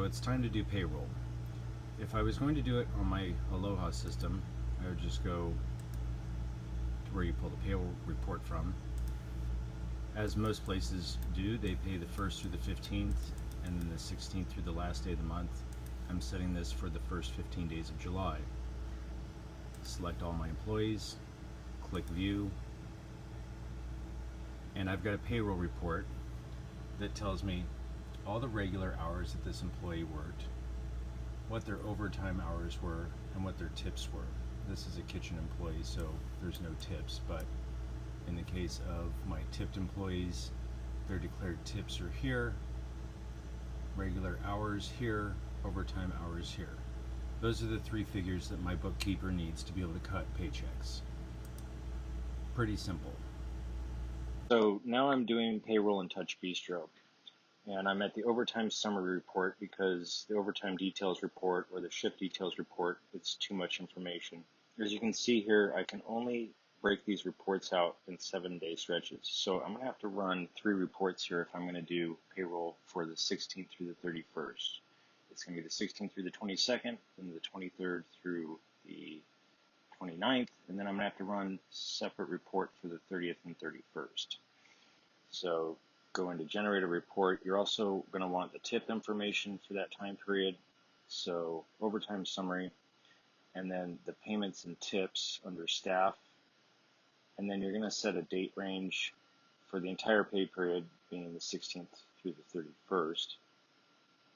it's time to do payroll. If I was going to do it on my Aloha system, I would just go to where you pull the payroll report from. As most places do, they pay the 1st through the 15th and then the 16th through the last day of the month. I'm setting this for the first 15 days of July. Select all my employees, click view, and I've got a payroll report that tells me all the regular hours that this employee worked, what their overtime hours were, and what their tips were. This is a kitchen employee, so there's no tips, but in the case of my tipped employees, their declared tips are here, regular hours here, overtime hours here. Those are the three figures that my bookkeeper needs to be able to cut paychecks. Pretty simple. So now I'm doing payroll in TouchBistro, and I'm at the overtime summary report because the overtime details report or the shift details report, it's too much information. As you can see here, I can only break these reports out in 7-day stretches. So I'm going to have to run 3 reports here if I'm going to do payroll for the 16th through the 31st. It's going to be the 16th through the 22nd, and the 23rd through the 29th, and then I'm going to have to run separate report for the 30th and 31st. So go into generate a report. You're also going to want the tip information for that time period. So overtime summary, and then the payments and tips under staff. And then you're going to set a date range for the entire pay period, being the 16th through the 31st.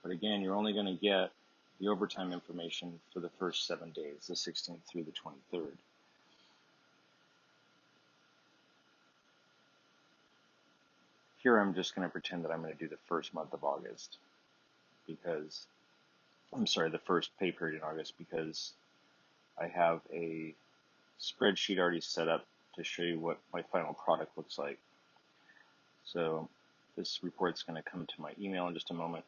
But again, you're only going to get the overtime information for the first 7 days, the 16th through the 23rd. Here I'm just going to pretend that I'm going to do the first month of August because, the first pay period in August, because I have a spreadsheet already set up to show you what my final product looks like. So this report's going to come to my email in just a moment.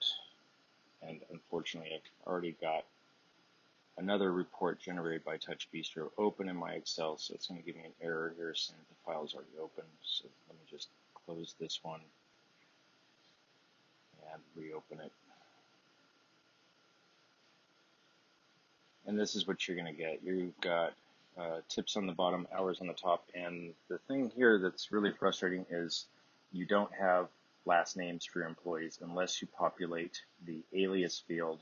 And unfortunately, I've already got another report generated by TouchBistro open in my Excel, so it's going to give me an error here saying that the file is already open. So let me just close this one and reopen it. And this is what you're going to get. You've got tips on the bottom, hours on the top, and the thing here that's really frustrating is you don't have last names for your employees unless you populate the alias field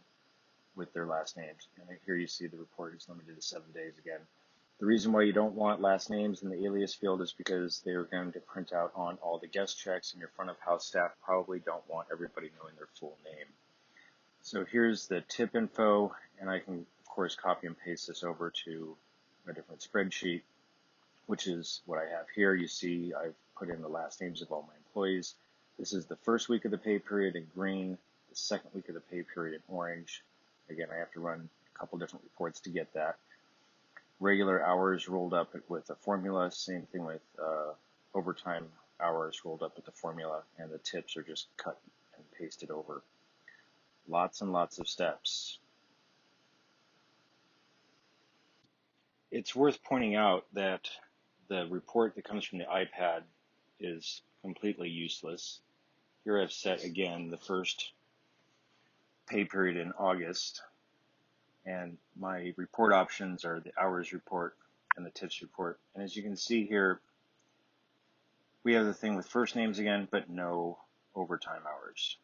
with their last names. And here you see the report is limited to 7 days again. The reason why you don't want last names in the alias field is because they're going to print out on all the guest checks, and your front of house staff probably don't want everybody knowing their full name. So here's the tip info, and I can of course copy and paste this over to a different spreadsheet, which is what I have here. You see I've put in the last names of all my employees. This is the first week of the pay period in green, the second week of the pay period in orange. Again, I have to run a couple different reports to get that. Regular hours rolled up with a formula, same thing with overtime hours rolled up with the formula, and the tips are just cut and pasted over. Lots and lots of steps. It's worth pointing out that the report that comes from the iPad is completely useless. Here I've set again the first pay period in August, and my report options are the hours report and the tips report. And as you can see here, we have the thing with first names again, but no overtime hours.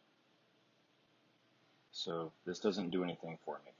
So this doesn't do anything for me.